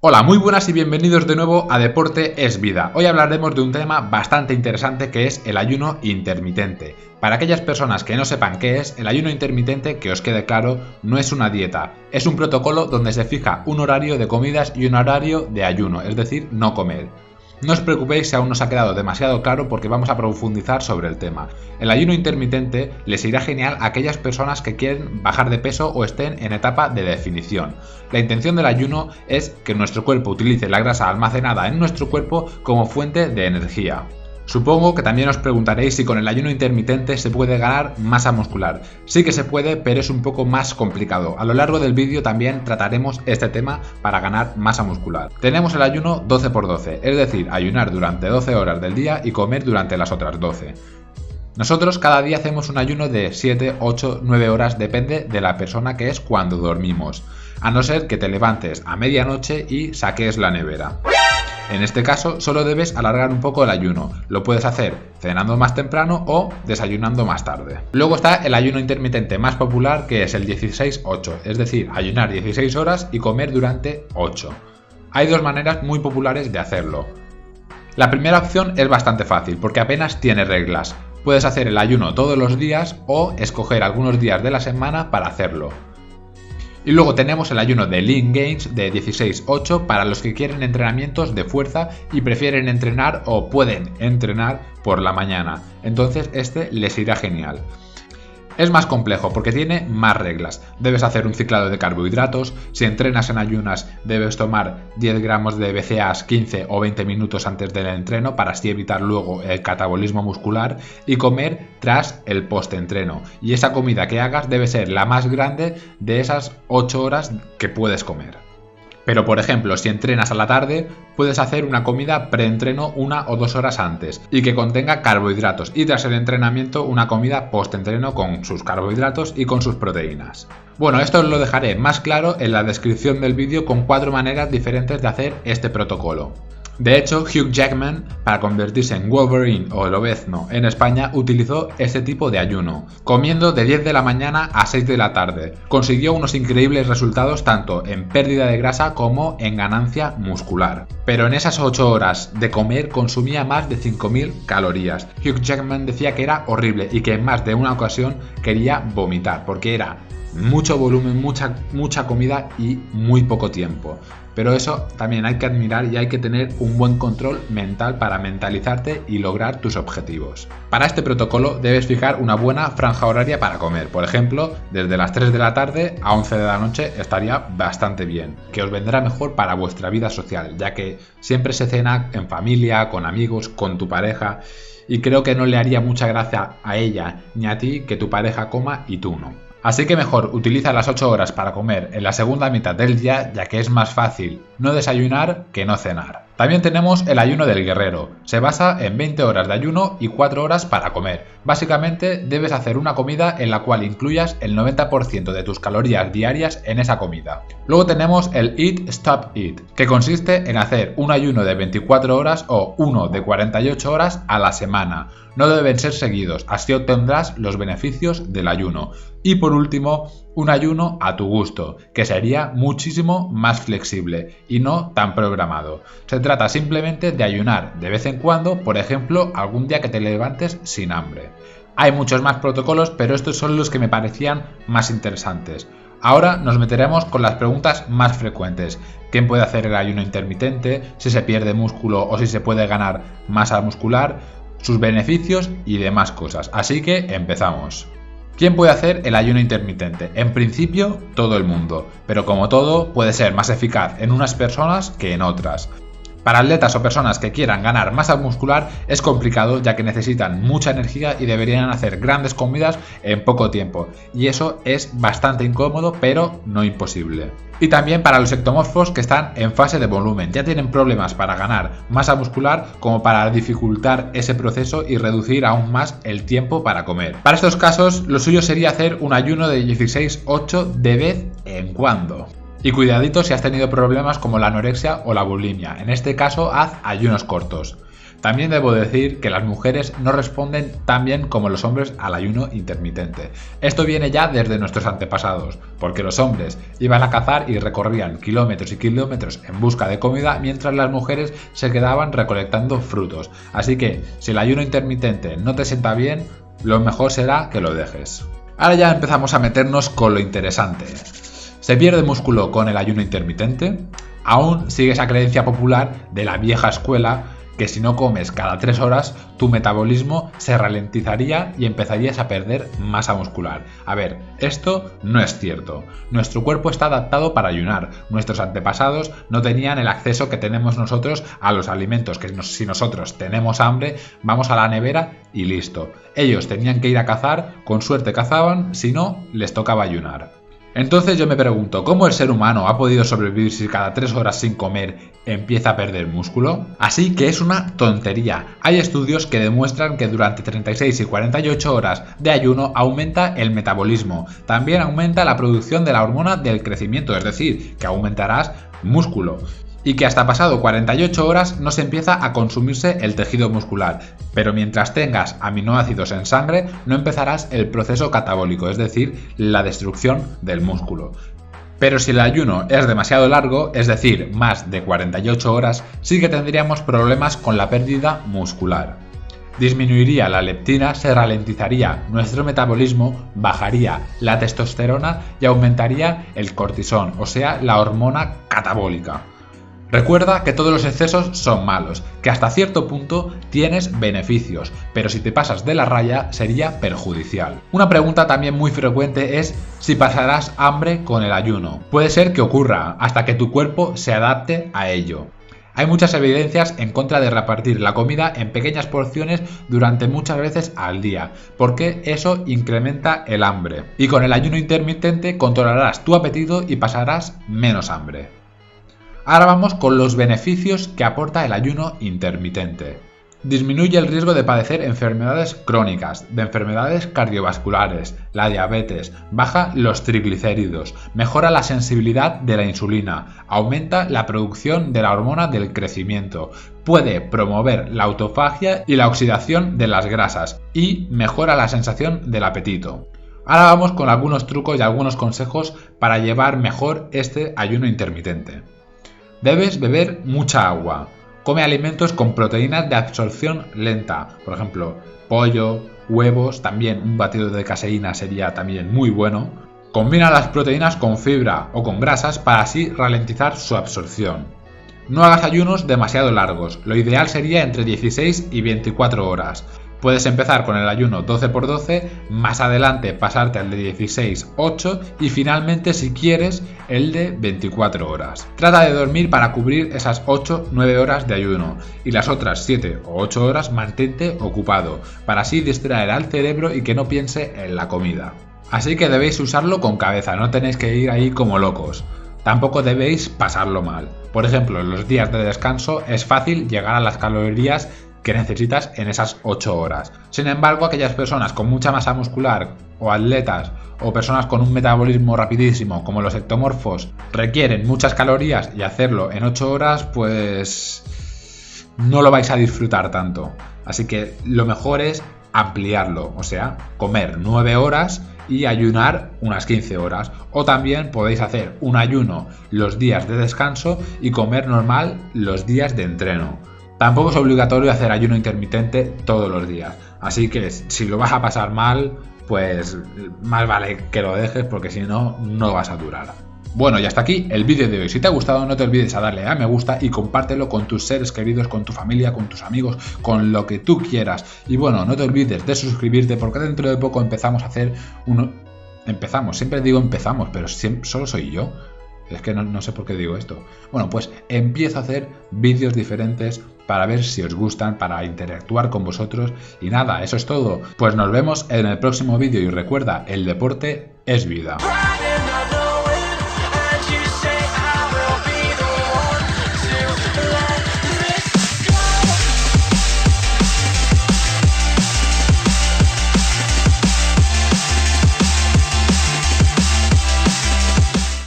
Hola, muy buenas y bienvenidos de nuevo a Deporte es Vida. Hoy hablaremos de un tema bastante interesante que es el ayuno intermitente. Para aquellas personas que no sepan qué es, el ayuno intermitente, que os quede claro, no es una dieta, es un protocolo donde se fija un horario de comidas y un horario de ayuno, es decir, no comer. No os preocupéis si aún no os ha quedado demasiado claro porque vamos a profundizar sobre el tema. El ayuno intermitente les irá genial a aquellas personas que quieren bajar de peso o estén en etapa de definición. La intención del ayuno es que nuestro cuerpo utilice la grasa almacenada en nuestro cuerpo como fuente de energía. Supongo que también os preguntaréis si con el ayuno intermitente se puede ganar masa muscular. Sí que se puede, pero es un poco más complicado. A lo largo del vídeo también trataremos este tema para ganar masa muscular. Tenemos el ayuno 12×12, es decir, ayunar durante 12 horas del día y comer durante las otras 12. Nosotros cada día hacemos un ayuno de 7, 8, 9 horas, depende de la persona que es cuando dormimos. A no ser que te levantes a medianoche y saques la nevera. En este caso solo debes alargar un poco el ayuno, lo puedes hacer cenando más temprano o desayunando más tarde. Luego está el ayuno intermitente más popular que es el 16-8, es decir, ayunar 16 horas y comer durante 8. Hay dos maneras muy populares de hacerlo. La primera opción es bastante fácil porque apenas tiene reglas. Puedes hacer el ayuno todos los días o escoger algunos días de la semana para hacerlo. Y luego tenemos el ayuno de Lean Gains de 16-8 para los que quieren entrenamientos de fuerza y prefieren entrenar o pueden entrenar por la mañana. Entonces este les irá genial. Es más complejo porque tiene más reglas. Debes hacer un ciclado de carbohidratos. Si entrenas en ayunas debes tomar 10 gramos de BCAAs 15 o 20 minutos antes del entreno para así evitar luego el catabolismo muscular y comer tras el post-entreno. Y esa comida que hagas debe ser la más grande de esas 8 horas que puedes comer. Pero por ejemplo, si entrenas a la tarde, puedes hacer una comida preentreno 1 o 2 horas antes y que contenga carbohidratos y tras el entrenamiento una comida post-entreno con sus carbohidratos y con sus proteínas. Bueno, esto os lo dejaré más claro en la descripción del vídeo con 4 maneras diferentes de hacer este protocolo. De hecho, Hugh Jackman, para convertirse en Wolverine o Lobezno en España, utilizó este tipo de ayuno, comiendo de 10 de la mañana a 6 de la tarde. Consiguió unos increíbles resultados tanto en pérdida de grasa como en ganancia muscular. Pero en esas 8 horas de comer consumía más de 5000 calorías. Hugh Jackman decía que era horrible y que en más de una ocasión quería vomitar porque era mucho volumen, mucha comida y muy poco tiempo. Pero eso también hay que admirar y hay que tener un buen control mental para mentalizarte y lograr tus objetivos. Para este protocolo debes fijar una buena franja horaria para comer. Por ejemplo, desde las 3 de la tarde a 11 de la noche estaría bastante bien, que os vendrá mejor para vuestra vida social, ya que siempre se cena en familia, con amigos, con tu pareja, y creo que no le haría mucha gracia a ella ni a ti que tu pareja coma y tú no. Así que mejor utiliza las 8 horas para comer en la segunda mitad del día, ya que es más fácil no desayunar que no cenar. También tenemos el ayuno del guerrero. Se basa en 20 horas de ayuno y 4 horas para comer. Básicamente debes hacer una comida en la cual incluyas el 90% de tus calorías diarias en esa comida. Luego tenemos el Eat Stop Eat, que consiste en hacer un ayuno de 24 horas o uno de 48 horas a la semana. No deben ser seguidos, así obtendrás los beneficios del ayuno. Y por último, un ayuno a tu gusto, que sería muchísimo más flexible y no tan programado. Se trata simplemente de ayunar de vez en cuando, por ejemplo, algún día que te levantes sin hambre. Hay muchos más protocolos, pero estos son los que me parecían más interesantes. Ahora nos meteremos con las preguntas más frecuentes. ¿Quién puede hacer el ayuno intermitente? ¿Si se pierde músculo o si se puede ganar masa muscular? Sus beneficios y demás cosas. Así que empezamos. ¿Quién puede hacer el ayuno intermitente? En principio, todo el mundo, pero como todo, puede ser más eficaz en unas personas que en otras. Para atletas o personas que quieran ganar masa muscular es complicado ya que necesitan mucha energía y deberían hacer grandes comidas en poco tiempo, y eso es bastante incómodo pero no imposible. Y también para los ectomorfos que están en fase de volumen, ya tienen problemas para ganar masa muscular como para dificultar ese proceso y reducir aún más el tiempo para comer. Para estos casos lo suyo sería hacer un ayuno de 16-8 de vez en cuando. Y cuidadito si has tenido problemas como la anorexia o la bulimia, en este caso haz ayunos cortos. También debo decir que las mujeres no responden tan bien como los hombres al ayuno intermitente. Esto viene ya desde nuestros antepasados, porque los hombres iban a cazar y recorrían kilómetros y kilómetros en busca de comida, mientras las mujeres se quedaban recolectando frutos. Así que si el ayuno intermitente no te sienta bien, lo mejor será que lo dejes. Ahora ya empezamos a meternos con lo interesante. ¿Se pierde músculo con el ayuno intermitente? Aún sigue esa creencia popular de la vieja escuela que si no comes cada 3 horas, tu metabolismo se ralentizaría y empezarías a perder masa muscular. A ver, esto no es cierto. Nuestro cuerpo está adaptado para ayunar. Nuestros antepasados no tenían el acceso que tenemos nosotros a los alimentos, que si nosotros tenemos hambre, vamos a la nevera y listo. Ellos tenían que ir a cazar, con suerte cazaban, si no, les tocaba ayunar. Entonces yo me pregunto, ¿cómo el ser humano ha podido sobrevivir si cada 3 horas sin comer empieza a perder músculo? Así que es una tontería. Hay estudios que demuestran que durante 36 y 48 horas de ayuno aumenta el metabolismo. También aumenta la producción de la hormona del crecimiento, es decir, que aumentarás músculo. Y que hasta pasado 48 horas no se empieza a consumirse el tejido muscular, pero mientras tengas aminoácidos en sangre no empezarás el proceso catabólico, es decir, la destrucción del músculo. Pero si el ayuno es demasiado largo, es decir, más de 48 horas, sí que tendríamos problemas con la pérdida muscular. Disminuiría la leptina, se ralentizaría nuestro metabolismo, bajaría la testosterona y aumentaría el cortisol, o sea, la hormona catabólica. Recuerda que todos los excesos son malos, que hasta cierto punto tienes beneficios, pero si te pasas de la raya sería perjudicial. Una pregunta también muy frecuente es si pasarás hambre con el ayuno. Puede ser que ocurra, hasta que tu cuerpo se adapte a ello. Hay muchas evidencias en contra de repartir la comida en pequeñas porciones durante muchas veces al día, porque eso incrementa el hambre. Y con el ayuno intermitente controlarás tu apetito y pasarás menos hambre. Ahora vamos con los beneficios que aporta el ayuno intermitente. Disminuye el riesgo de padecer enfermedades crónicas, de enfermedades cardiovasculares, la diabetes, baja los triglicéridos, mejora la sensibilidad de la insulina, aumenta la producción de la hormona del crecimiento, puede promover la autofagia y la oxidación de las grasas y mejora la sensación del apetito. Ahora vamos con algunos trucos y algunos consejos para llevar mejor este ayuno intermitente. Debes beber mucha agua. Come alimentos con proteínas de absorción lenta, por ejemplo, pollo, huevos, también un batido de caseína sería también muy bueno. Combina las proteínas con fibra o con grasas para así ralentizar su absorción. No hagas ayunos demasiado largos, lo ideal sería entre 16 y 24 horas. Puedes empezar con el ayuno 12×12, más adelante pasarte al de 16-8 y finalmente, si quieres, el de 24 horas. Trata de dormir para cubrir esas 8-9 horas de ayuno y las otras 7 o 8 horas mantente ocupado, para así distraer al cerebro y que no piense en la comida. Así que debéis usarlo con cabeza, no tenéis que ir ahí como locos. Tampoco debéis pasarlo mal. Por ejemplo, en los días de descanso es fácil llegar a las calorías que necesitas en esas 8 horas. Sin embargo, aquellas personas con mucha masa muscular o atletas o personas con un metabolismo rapidísimo como los ectomorfos requieren muchas calorías y hacerlo en 8 horas pues no lo vais a disfrutar tanto. Así que lo mejor es ampliarlo, o sea, comer 9 horas y ayunar unas 15 horas. O también podéis hacer un ayuno los días de descanso y comer normal los días de entreno. Tampoco es obligatorio hacer ayuno intermitente todos los días, así que si lo vas a pasar mal, pues más vale que lo dejes porque si no, no vas a durar. Bueno, y hasta aquí el vídeo de hoy. Si te ha gustado, no te olvides a darle a me gusta y compártelo con tus seres queridos, con tu familia, con tus amigos, con lo que tú quieras. Y bueno, no te olvides de suscribirte porque dentro de poco empezamos a hacer siempre digo empezamos, pero solo soy yo. Es que no sé por qué digo esto. Bueno, pues empiezo a hacer vídeos diferentes para ver si os gustan, para interactuar con vosotros. Y nada, eso es todo. Pues nos vemos en el próximo vídeo y recuerda, el deporte es vida.